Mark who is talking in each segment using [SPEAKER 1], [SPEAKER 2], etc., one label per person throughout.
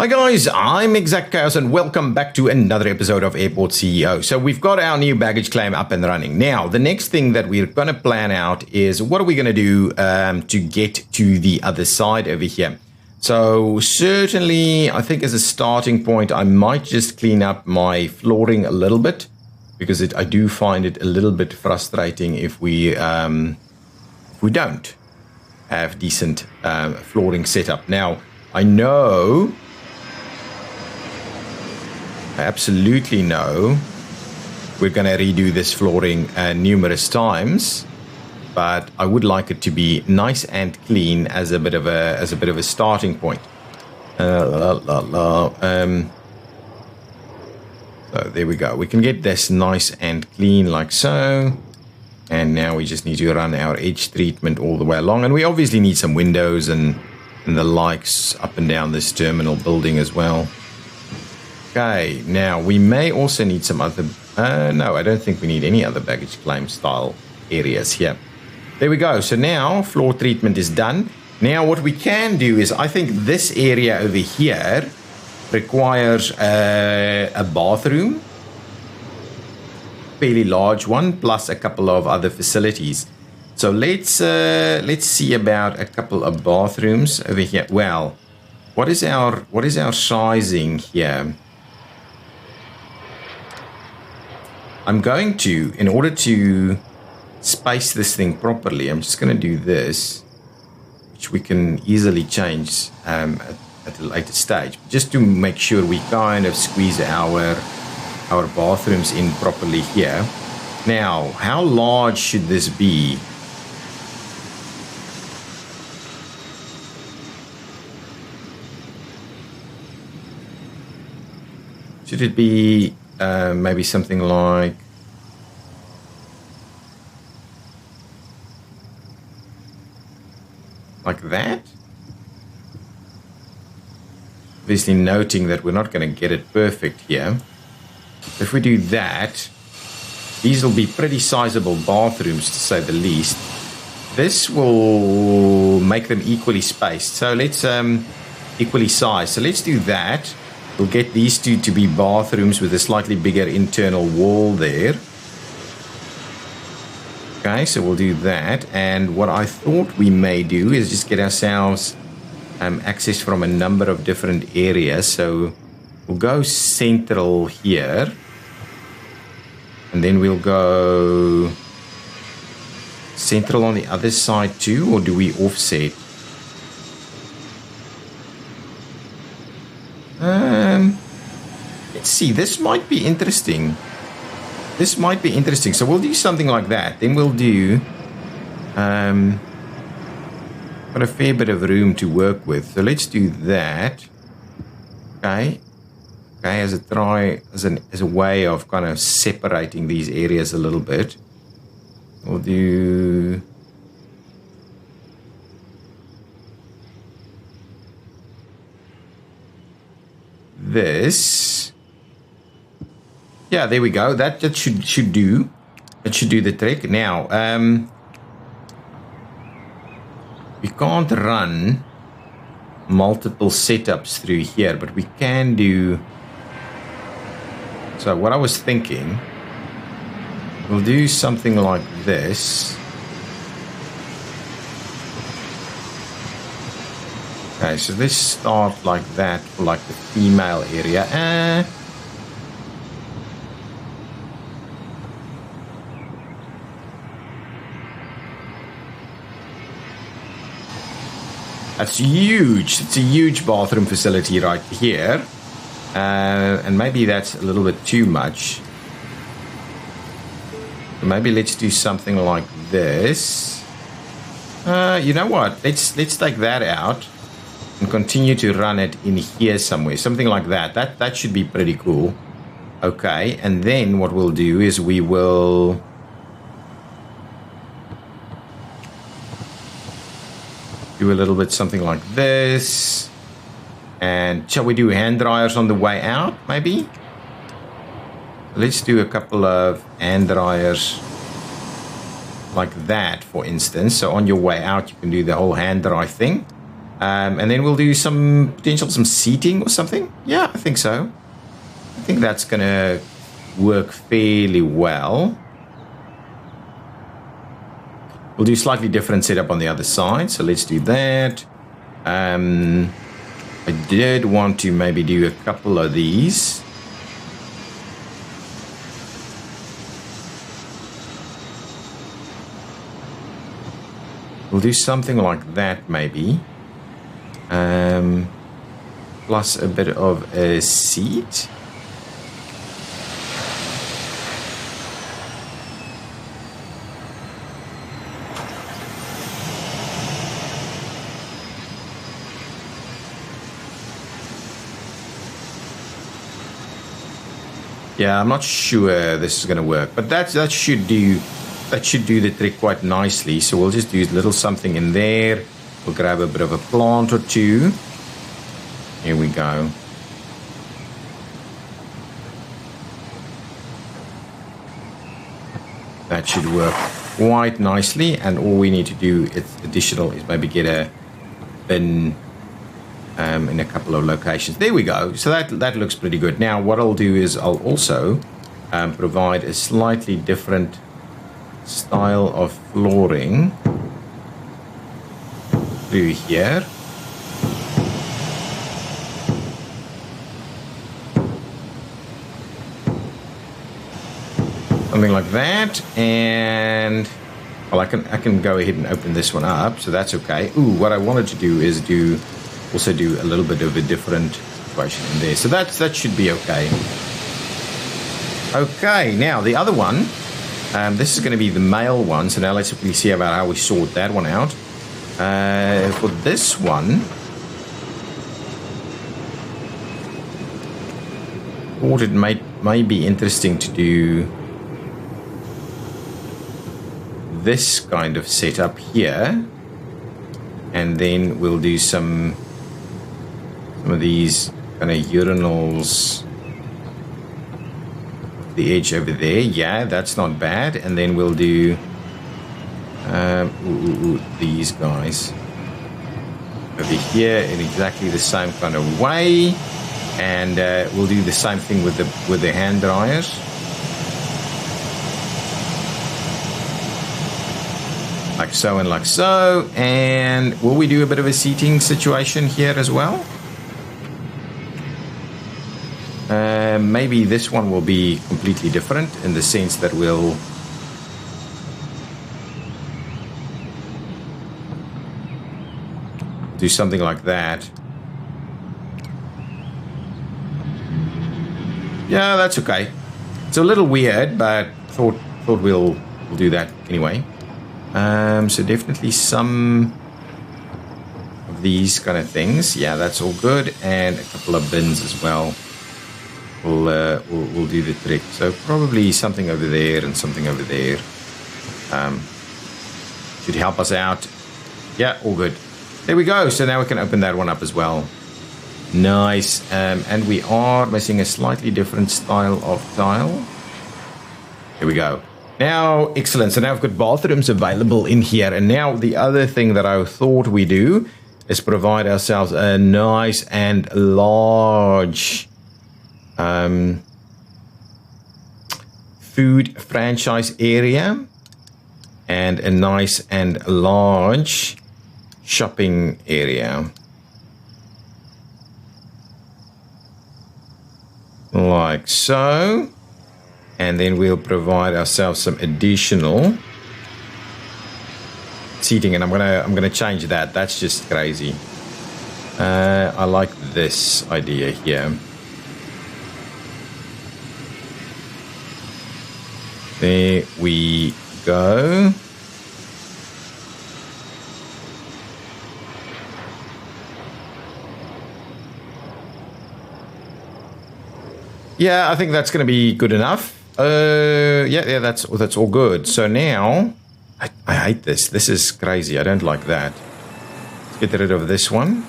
[SPEAKER 1] Hi guys, I'm ExactChaos and welcome back to another episode of Airport CEO. So we've got our new baggage claim up and running. Now, the next thing that we're going to plan out is what are we going to do to get to the other side over here. So certainly, I think as a starting point, I might just clean up my flooring a little bit because I do find it a little bit frustrating if we don't have decent flooring setup. Now, I know... I absolutely know we're going to redo this flooring numerous times, but I would like it to be nice and clean as a bit of a starting point. So there we go. We can get this nice and clean like so. And now we just need to run our edge treatment all the way along. And we obviously need some windows and the likes up and down this terminal building as well. Okay, now we may also need some other... no, I don't think we need any other baggage claim style areas here. There we go. So now floor treatment is done. Now what we can do is, I think this area over here requires a bathroom. Fairly large one, plus a couple of other facilities. So let's see about a couple of bathrooms over here. Well, what is our sizing here? I'm going to, in order to space this thing properly, I'm just going to do this, which we can easily change at a later stage, just to make sure we kind of squeeze our bathrooms in properly here. Now, how large should this be? Should it be maybe something like that? Obviously noting that we're not going to get it perfect here. If we do that, these will be pretty sizable bathrooms to say the least. This will make them equally spaced. So let's equally sized. So let's do that. We'll get these two to be bathrooms with a slightly bigger internal wall there. Okay, so we'll do that. And what I thought we may do is just get ourselves access from a number of different areas. So we'll go central here. And then we'll go central on the other side too, or do we offset? Let's see, this might be interesting. So we'll do something like that. Then we'll do got a fair bit of room to work with. So let's do that. Okay, as a way of kind of separating these areas a little bit. We'll do this. Yeah, there we go. That should do. That should do the trick. Now, we can't run multiple setups through here, but we can do. So what I was thinking, we'll do something like this. Okay, so let's start like that for like the female area. That's huge. It's a huge bathroom facility right here. And maybe that's a little bit too much. Maybe let's do something like this. You know what? Let's take that out and continue to run it in here somewhere. Something like that. That should be pretty cool. Okay, and then what we'll do is we will do a little bit something like this. And shall we do hand dryers on the way out, maybe? Let's do a couple of hand dryers like that, for instance. So on your way out, you can do the whole hand dry thing. And then we'll do some seating or something. Yeah, I think so. I think that's going to work fairly well. We'll do slightly different setup on the other side. So let's do that. I did want to maybe do a couple of these. We'll do something like that maybe. Plus a bit of a seat. Yeah, I'm not sure this is going to work, but that should do the trick quite nicely. So we'll just do a little something in there. We'll grab a bit of a plant or two. Here we go. That should work quite nicely, and all we need to do is maybe get a bin in a couple of locations. There we go. So that looks pretty good. Now what I'll do is I'll also provide a slightly different style of flooring through here. Something like that, and well, I can go ahead and open this one up, so that's okay. Ooh, what I wanted to do is also do a little bit of a different situation in there, so that should be okay. Okay, now the other one, this is going to be the male one, so now let's quickly see about how we sort that one out. For this one, I thought it might be interesting to do this kind of setup here, and then we'll do some of these kind of urinals, the edge over there. Yeah, that's not bad. And then we'll do these guys over here in exactly the same kind of way, and we'll do the same thing with the hand dryers. Like so and like so. And will we do a bit of a seating situation here as well? Maybe this one will be completely different in the sense that we'll do something like that. Yeah, that's okay. It's a little weird, but thought we'll do that anyway. So definitely some of these kind of things. Yeah, that's all good, and a couple of bins as well. We'll do the trick. So probably something over there and something over there. Should help us out. Yeah, all good. There we go. So now we can open that one up as well. Nice. And we are missing a slightly different style of tile. Here we go. Now, excellent. So now I've got bathrooms available in here. And now the other thing that I thought we do is provide ourselves a nice and large food franchise area and a nice and large shopping area. Like so. And then we'll provide ourselves some additional seating, and I'm gonna change that. That's just crazy. I like this idea here. There we go. Yeah, I think that's going to be good enough. Yeah, that's all good. So now, I hate this. This is crazy. I don't like that. Let's get rid of this one.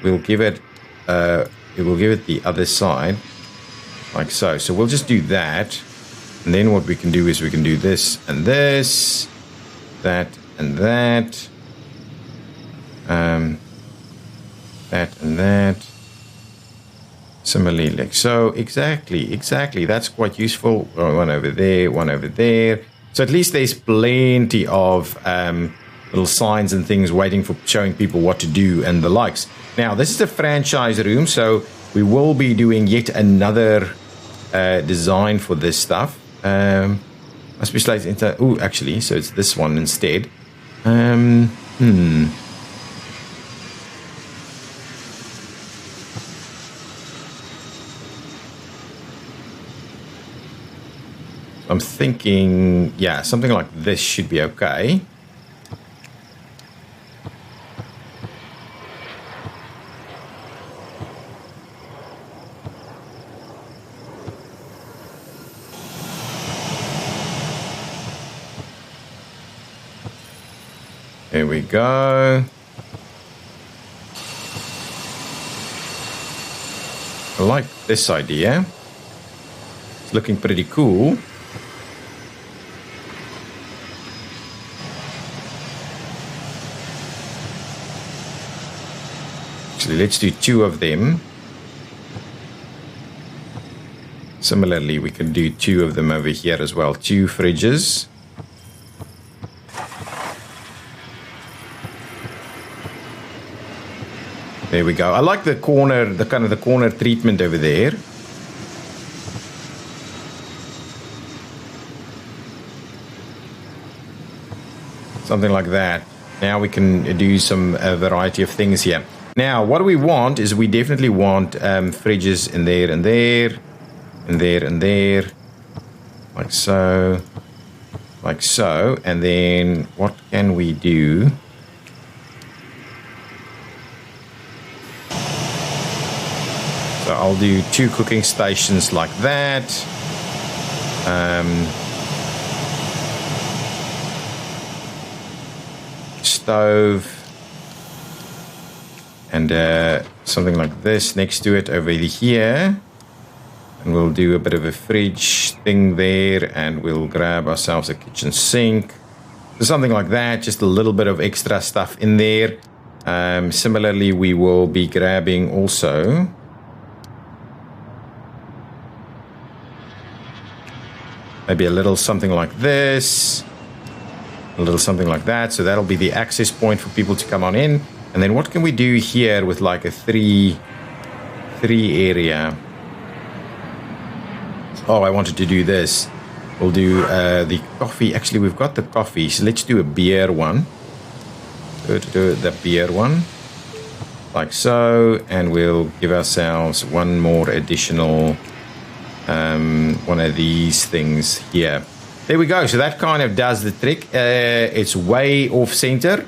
[SPEAKER 1] We'll give it the other side, like so. So we'll just do that, and then what we can do is we can do this and this, that and that, That and that. Similarly, like so. Exactly. That's quite useful. One over there, one over there. So at least there's plenty of little signs and things waiting for showing people what to do and the likes. Now, this is the franchise room, so we will be doing yet another design for this stuff. Must be slightly into. Oh, actually, so it's this one instead. I'm thinking, yeah, something like this should be okay. There we go. I like this idea. It's looking pretty cool. Actually, let's do 2 of them. Similarly, we can do 2 of them over here as well. 2 fridges. There we go. I like the corner, the kind of the corner treatment over there. Something like that. Now we can do some variety of things here. Now, what we want is we definitely want fridges in there and there, and there and there, like so, like so. And then what can we do? So I'll do 2 cooking stations like that. Stove. And something like this next to it over here. And we'll do a bit of a fridge thing there. And we'll grab ourselves a kitchen sink. So something like that. Just a little bit of extra stuff in there. Similarly, we will be grabbing also... maybe a little something like this. A little something like that. So that'll be the access point for people to come on in. And then what can we do here with like a three area? Oh, I wanted to do this. We'll do the coffee. Actually, we've got the coffee. So let's do a beer one. Do the beer one. Like so. And we'll give ourselves one more additional... one of these things here. There we go. So that kind of does the trick. It's way off center.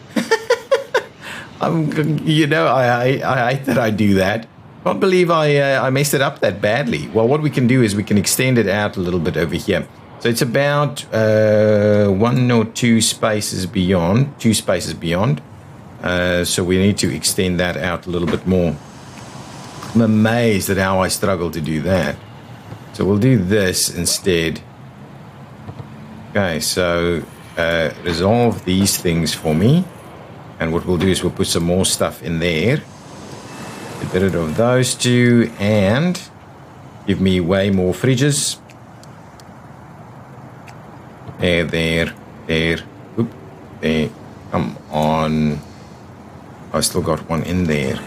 [SPEAKER 1] You know, I hate that I do that. Can't believe I messed it up that badly. Well, what we can do is we can extend it out a little bit over here. So it's about 1 or 2 spaces beyond. 2 spaces beyond. So we need to extend that out a little bit more. I'm amazed at how I struggle to do that. So we'll do this instead. Okay, so resolve these things for me. And what we'll do is we'll put some more stuff in there. Get rid of those 2 and give me way more fridges. There. Oop, there. Come on. I still got one in there.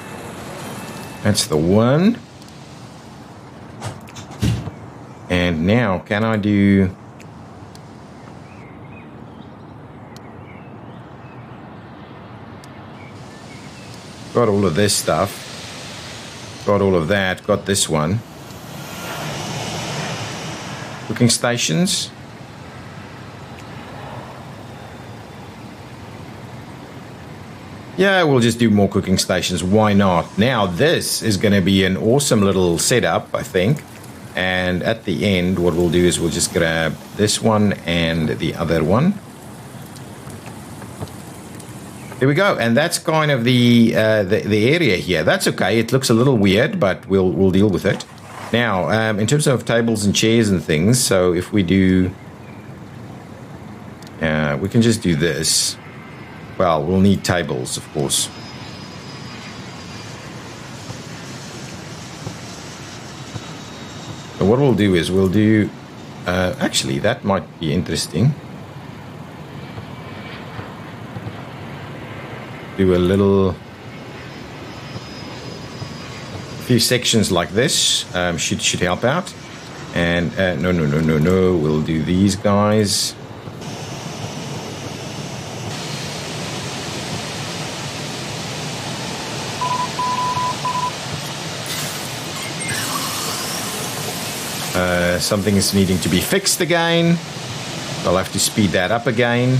[SPEAKER 1] That's the one. And now, can I do... got all of this stuff. Got all of that. Got this one. Cooking stations. Yeah, we'll just do more cooking stations. Why not? Now, this is going to be an awesome little setup, I think. And at the end, what we'll do is we'll just grab this one and the other one. There we go. And that's kind of the area here. That's okay. It looks a little weird, but we'll deal with it. Now, in terms of tables and chairs and things, so if we do... we can just do this. Well, we'll need tables, of course. So what we'll do is we'll do... actually, that might be interesting. Do a little... few sections like this should help out. And no, we'll do these guys. Something is needing to be fixed again. I'll have to speed that up again.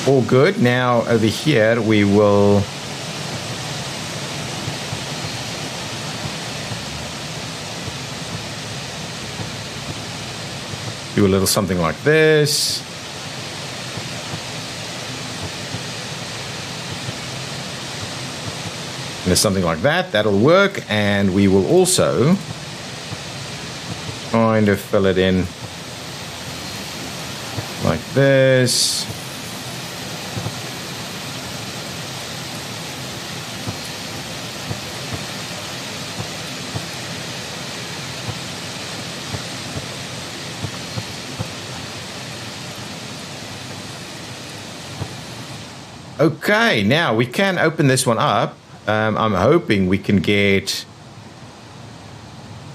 [SPEAKER 1] All good. Now over here we will do a little something like this. And something like that. That'll work. And we will also kind of fill it in like this. Okay, now we can open this one up. I'm hoping we can get...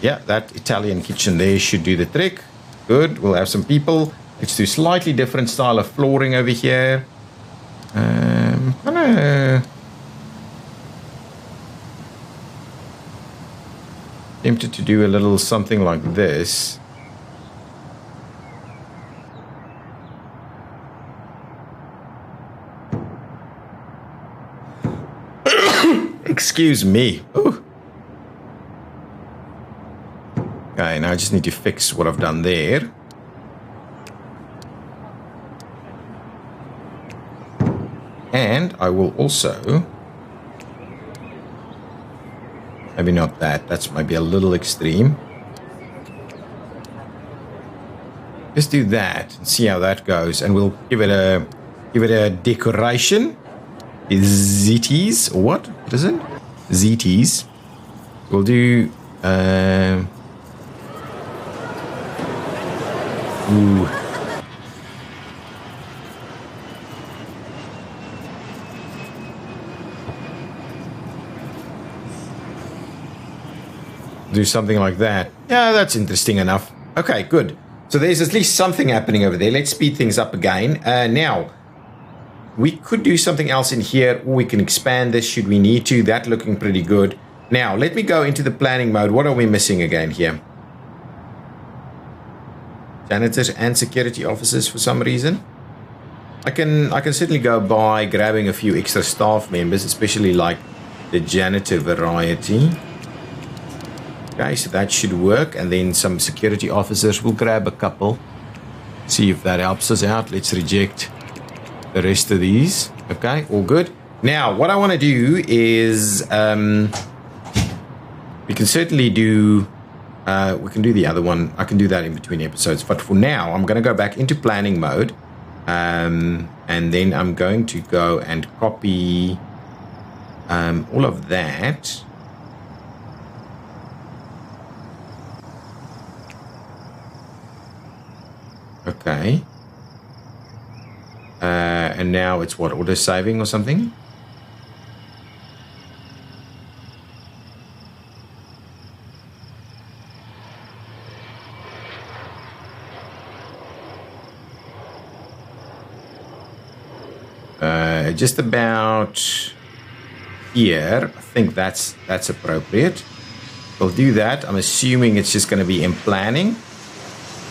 [SPEAKER 1] yeah, that Italian kitchen there should do the trick. Good, we'll have some people. Let's do slightly different style of flooring over here. Tempted to do a little something like this. Excuse me. Ooh. Okay, now I just need to fix what I've done there. And I will also... maybe not that. That's maybe a little extreme. Just do that and see how that goes. And we'll give it a decoration. ZTs, or what? What is it? ZTs. We'll do ooh. Do something like that. Yeah, that's interesting enough. Okay, good. So there's at least something happening over there. Let's speed things up again. Now, we could do something else in here, or we can expand this should we need to. That looking pretty good. Now, let me go into the planning mode. What are we missing again here? Janitors and security officers for some reason. I can certainly go by grabbing a few extra staff members, especially like the janitor variety. Okay, so that should work. And then some security officers. We'll grab a couple. See if that helps us out. Let's reject the rest of these. Okay, all good. Now, what I want to do is we can certainly do we can do the other one. I can do that in between episodes, but for now I'm going to go back into planning mode, and then I'm going to go and copy all of that. Okay. And now it's what, auto saving or something? Just about here. I think that's appropriate. We'll do that. I'm assuming it's just going to be in planning.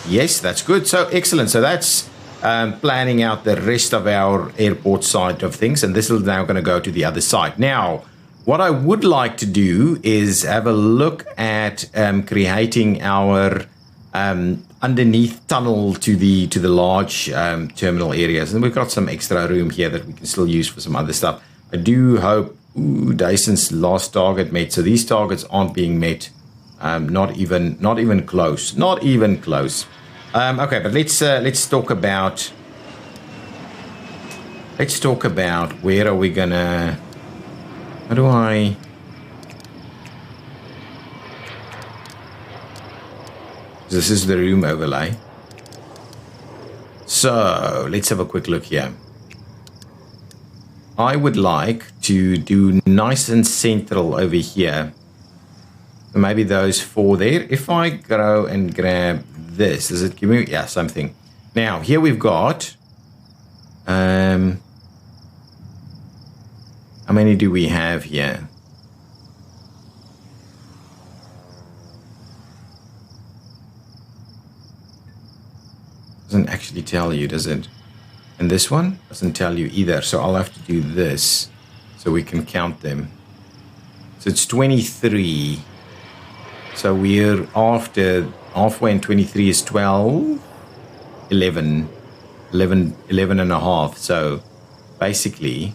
[SPEAKER 1] Yes, that's good. So excellent. So that's planning out the rest of our airport side of things, and this is now going to go to the other side. Now, what I would like to do is have a look at creating our underneath tunnel to the large terminal areas, and we've got some extra room here that we can still use for some other stuff. I do hope. Dyson's last target met, so these targets aren't being met. Not even close. Not even close. Okay, but let's talk about let's talk about where are we gonna, how do I, this is the room overlay. So let's have a quick look here. I would like to do nice and central over here. Maybe those 4 there. If I go and grab this, does it give me, yeah, something. Now here we've got, how many do we have here? Doesn't actually tell you, does it? And this one doesn't tell you either. So I'll have to do this so we can count them. So it's 23. So we're after halfway, and 23 is 12, 11 and a half. So basically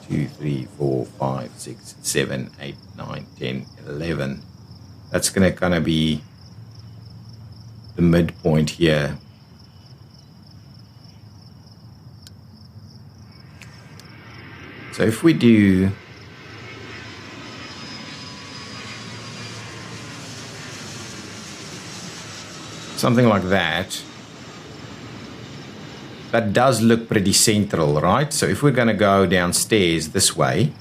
[SPEAKER 1] 2, 3, 4, 5, 6, 7, 8, 9, 10, 11. That's going to kind of be the midpoint here. So if we do something like that, that does look pretty central, right? So if we're going to go downstairs this way,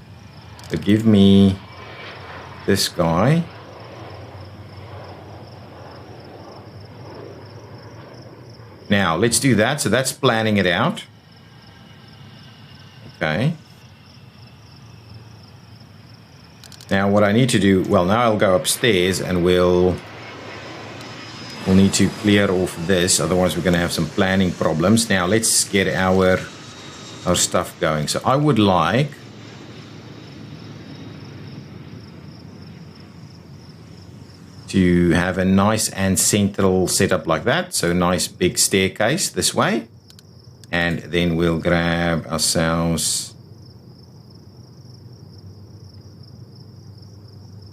[SPEAKER 1] so give me this guy. Now let's do that. So that's planning it out. Okay. Now what I need to do, well, now I'll go upstairs and we'll need to clear off this, otherwise we're going to have some planning problems. Now let's get our stuff going. So I would like to have a nice and central setup like that. So nice big staircase this way. And then we'll grab ourselves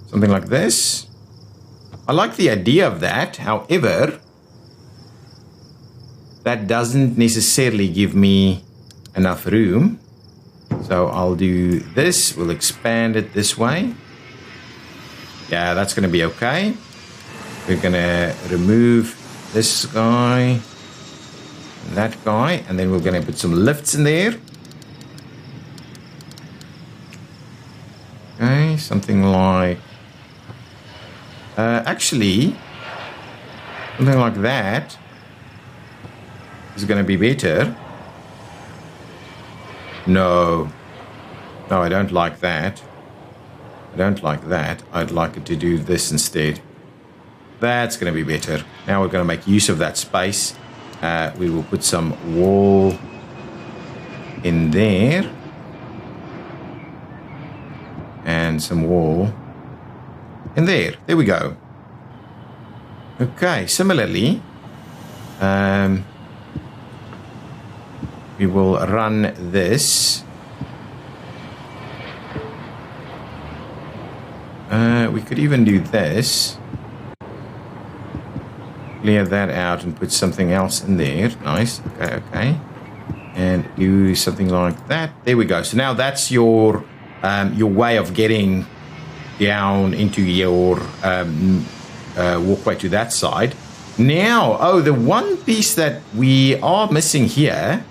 [SPEAKER 1] something like this. I like the idea of that. However, that doesn't necessarily give me enough room. So I'll do this. We'll expand it this way. Yeah, that's going to be okay. We're going to remove this guy, that guy, and then we're going to put some lifts in there. Okay, something like actually, something like that is going to be better. No, I don't like that. I don't like that. I'd like it to do this instead. That's going to be better. Now we're going to make use of that space. We will put some wall in there. And some wall in there. There we go. Okay, similarly, we will run this. We could even do this. Clear that out and put something else in there. Nice. Okay. And do something like that. There we go. So now that's your way of getting down into your walkway to that side. Now, the one piece that we are missing here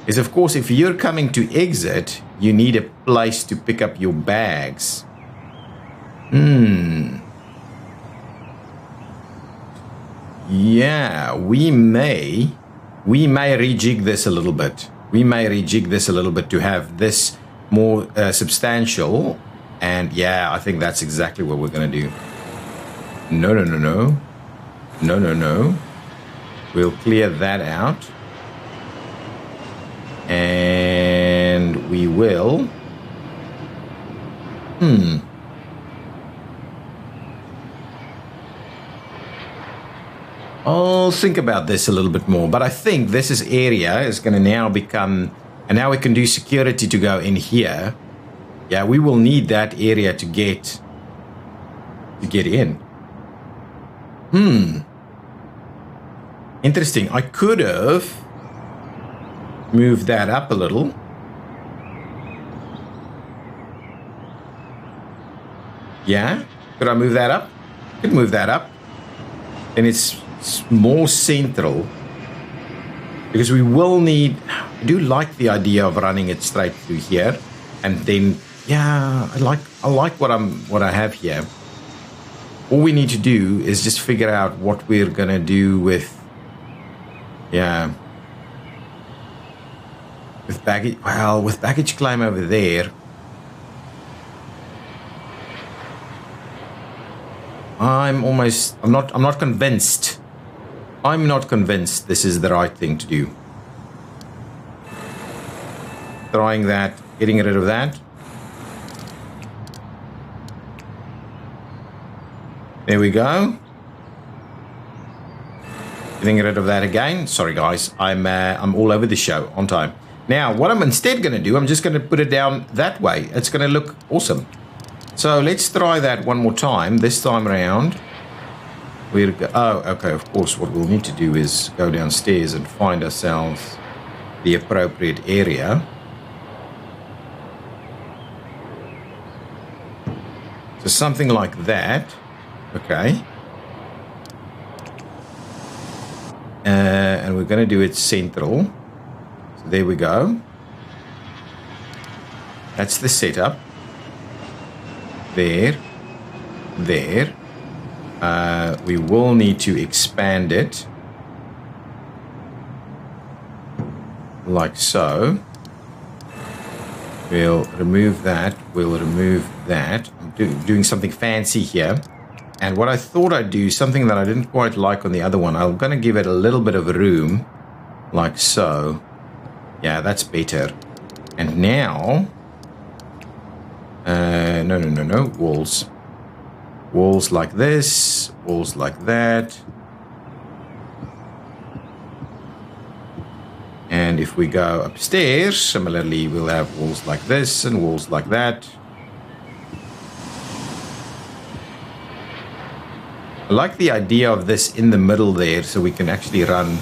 [SPEAKER 1] is, of course, if you're coming to exit, you need a place to pick up your bags. Yeah, we may rejig this a little bit. To have this more substantial. And yeah, I think that's exactly what we're going to do. No. We'll clear that out. And we will. I'll think about this a little bit more. But I think this area is going to now become. And now we can do security to go in here. Yeah, we will need that area to get in. Interesting. I could have moved that up a little. Yeah? Could I move that up? Could move that up. And it's more central. Because we will need... I do like the idea of running it straight through here. And then, yeah, I like what I have here. All we need to do is just figure out what we're going to do with... Yeah. With baggage... Well, with baggage claim over there... I'm not convinced. I'm not convinced this is the right thing to do. Trying that, getting rid of that. There we go. Getting rid of that again. Sorry guys, I'm all over the show on time. Now, what I'm instead going to do, I'm just going to put it down that way. It's going to look awesome. So let's try that one more time. This time around, oh, okay. Of course, what we'll need to do is go downstairs and find ourselves the appropriate area. So something like that. Okay. And we're going to do it central. So there we go. That's the setup. There. We will need to expand it. Like so. We'll remove that. We'll remove that. I'm doing something fancy here. And what I thought I'd do, something that I didn't quite like on the other one, I'm going to give it a little bit of room. Like so. Yeah, that's better. And now... No. Walls. Walls like this. Walls like that. And if we go upstairs, similarly, we'll have walls like this and walls like that. I like the idea of this in the middle there, so we can actually run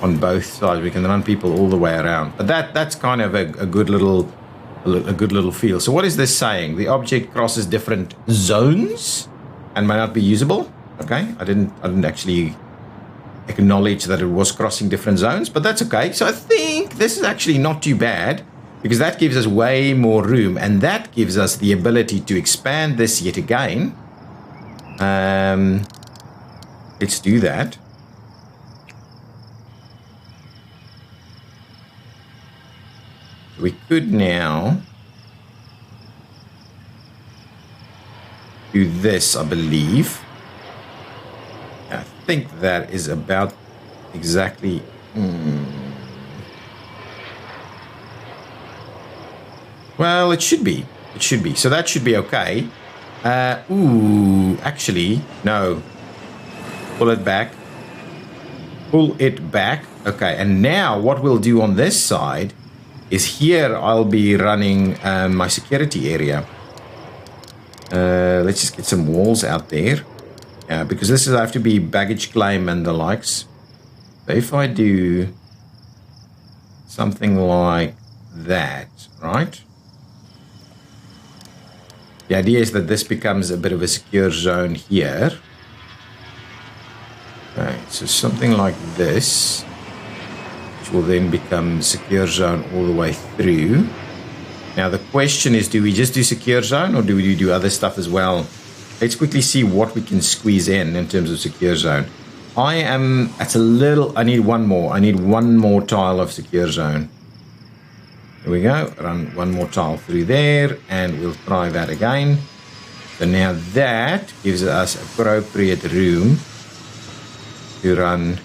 [SPEAKER 1] on both sides. We can run people all the way around. But that's kind of a good little feel. So what is this saying? The object crosses different zones and may not be usable. Okay, I didn't actually acknowledge that it was crossing different zones, but that's okay. So I think this is actually not too bad, because that gives us way more room, and that gives us the ability to expand this yet again. Let's do that. We could now do this, I believe. I think that is about exactly... Well, it should be. It should be. So that should be okay. Actually, no. Pull it back. Pull it back. Okay, and now what we'll do on this side is here I'll be running my security area. Let's just get some walls out there. Because this is have to be baggage claim and the likes. So if I do something like that, right? The idea is that this becomes a bit of a secure zone here. Okay, so something like this, which will then become secure zone all the way through. Now the question is, do we just do secure zone or do we do other stuff as well? Let's quickly see what we can squeeze in terms of secure zone. I need one more. I need one more tile of secure zone. There we go. Run one more tile through there and we'll try that again. So now that gives us appropriate room to run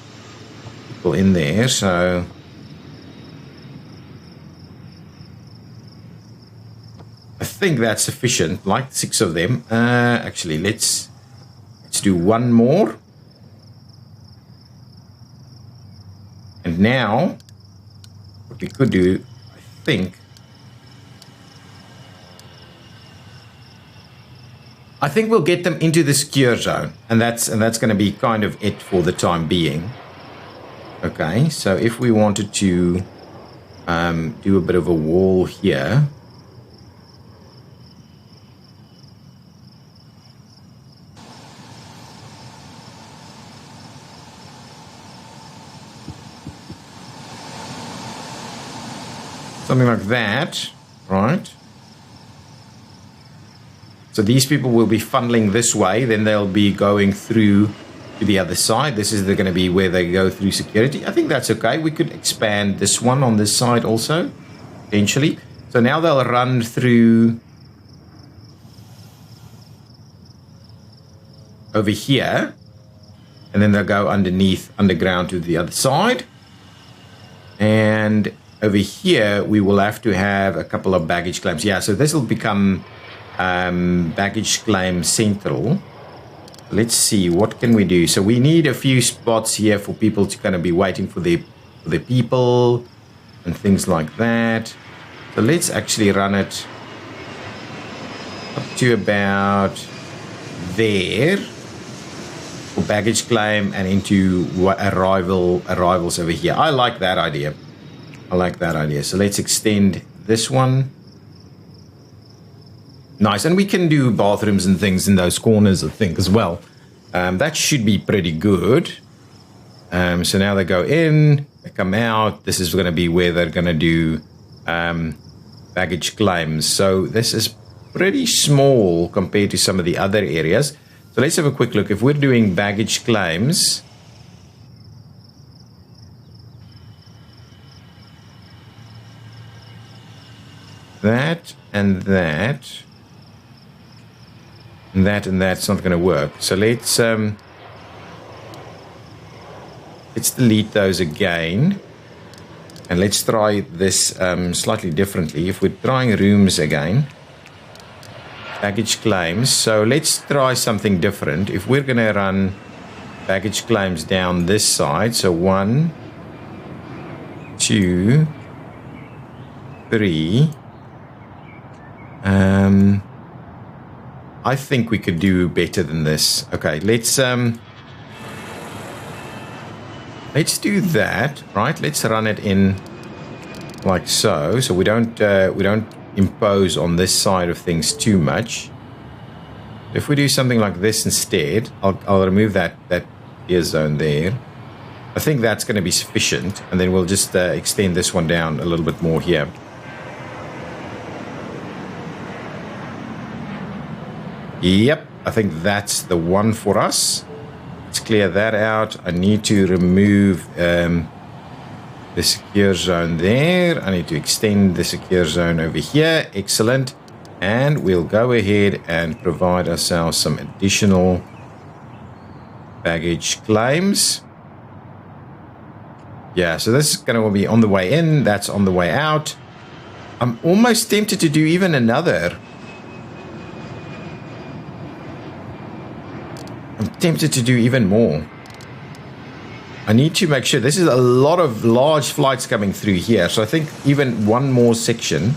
[SPEAKER 1] people in there. So I think that's sufficient, like 6 of them. Actually, let's do one more. And now, what we could do, I think we'll get them into the secure zone, and that's going to be kind of it for the time being. Okay, so if we wanted to do a bit of a wall here. Something like that, right? So these people will be funneling this way, then they'll be going through to the other side. This is going to be where they go through security. I think that's okay. We could expand this one on this side also, potentially. So now they'll run through over here, and then they'll go underground to the other side. And over here, we will have to have a couple of baggage claims. Yeah, so this will become baggage claim central. Let's see, what can we do? So we need a few spots here for people to kind of be waiting for their people and things like that. So let's actually run it up to about there for baggage claim and into arrivals over here. I like that idea. So let's extend this one. Nice, and we can do bathrooms and things in those corners, I think, as well. That should be pretty good. So now they go in, they come out. This is going to be where they're going to do baggage claims. So this is pretty small compared to some of the other areas. So let's have a quick look. If we're doing baggage claims, that and that. And that's not going to work. So let's delete those again, and let's try this slightly differently. If we're trying rooms again, baggage claims. So let's try something different. If we're going to run baggage claims down this side, so 1, 2, 3. I think we could do better than this. Okay, let's do that, right? Let's run it in like so we don't impose on this side of things too much. If we do something like this instead, I'll remove that ear zone there. I think that's going to be sufficient, and then we'll just extend this one down a little bit more here. Yep, I think that's the one for us. Let's clear that out. I need to remove the secure zone there. I need to extend the secure zone over here. Excellent. And we'll go ahead and provide ourselves some additional baggage claims. Yeah, so this is going to be on the way in. That's on the way out. I'm almost tempted to do even another. I'm tempted to do even more. I need to make sure. This is a lot of large flights coming through here. So I think even one more section.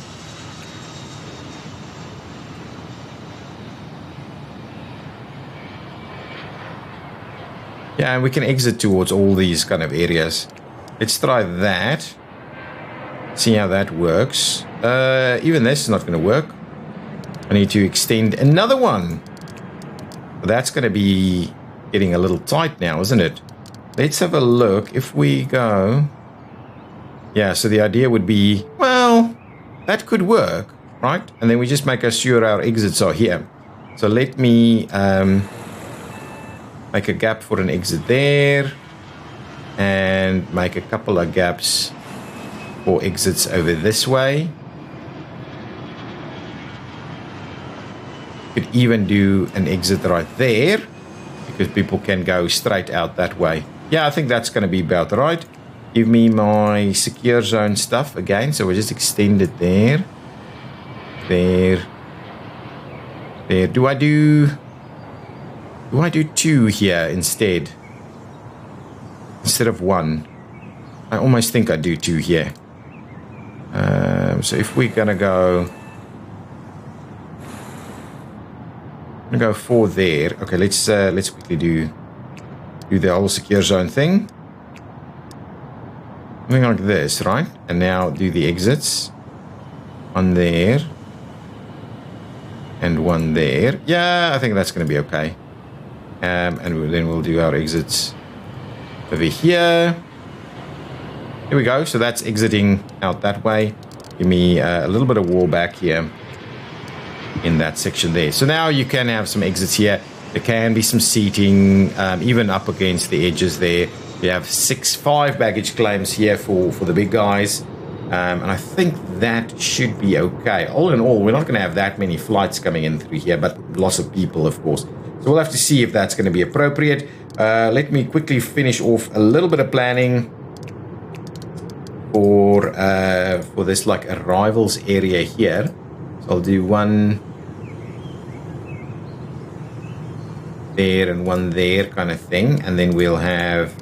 [SPEAKER 1] Yeah, and we can exit towards all these kind of areas. Let's try that. See how that works. Even this is not going to work. I need to extend another one. That's going to be getting a little tight now, isn't it? Let's have a look. If we go... Yeah, so the idea would be, well, that could work, right? And then we just make sure our exits are here. So let me make a gap for an exit there. And make a couple of gaps for exits over this way. Could even do an exit right there, because people can go straight out that way. Yeah, I think that's going to be about right. Give me my secure zone stuff again. So we'll just extend it there. There. Do I do 2 here instead of 1? I almost think I do 2 here. So if we're going to go... I'm going to go 4 there. Okay, let's quickly do the whole secure zone thing. Something like this, right? And now do the exits. 1 there. And 1 there. Yeah, I think that's going to be okay. And then we'll do our exits over here. Here we go. So that's exiting out that way. Give me a little bit of wall back here in that section there. So now you can have some exits here. There can be some seating, even up against the edges there. We have 5 baggage claims here for the big guys. And I think that should be okay. All in all, we're not going to have that many flights coming in through here, but lots of people, of course. So we'll have to see if that's going to be appropriate. Let me quickly finish off a little bit of planning for this like arrivals area here. So I'll do one there and one there kind of thing, and then we'll have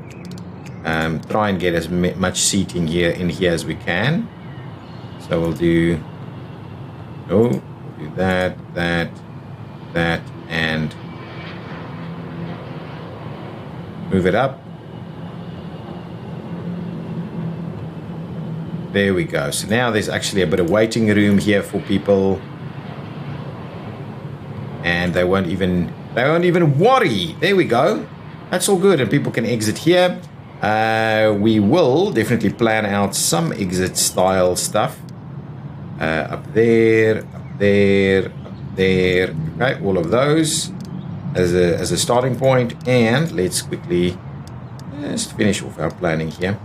[SPEAKER 1] try and get as much seating here as we can. So we'll do that, and move it up. There we go. So now there's actually a bit of waiting room here for people, and they won't even worry. There we go. That's all good, and people can exit here. We will definitely plan out some exit style stuff. Up there, up there, up there. Okay, all of those as a starting point, and let's quickly just finish off our planning here.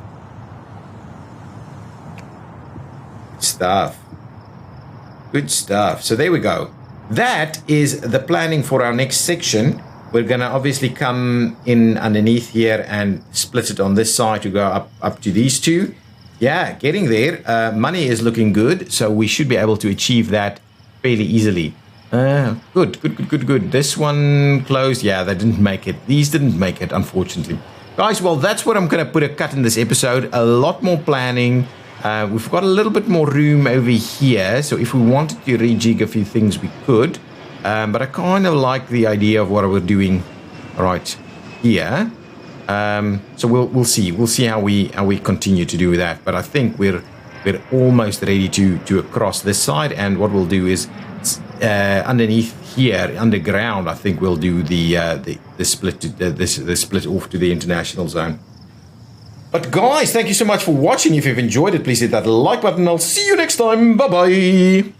[SPEAKER 1] Good stuff. So there we go. That is the planning for our next section. We're gonna obviously come in underneath here and split it on this side to go up to these two. Yeah, getting there. Money is looking good, so we should be able to achieve that fairly easily. Good. This one closed. Yeah, they didn't make it. These didn't make it, unfortunately. Guys, well, that's what I'm going to put a cut in this episode. A lot more planning. We've got a little bit more room over here, so if we wanted to rejig a few things, we could. But I kind of like the idea of what we're doing right here. So we'll see. We'll see how we continue to do that. But I think we're almost ready to cross this side. And what we'll do is underneath here, underground, I think we'll do the split the split off to the international zone. But guys, thank you so much for watching. If you've enjoyed it, please hit that like button. I'll see you next time. Bye bye.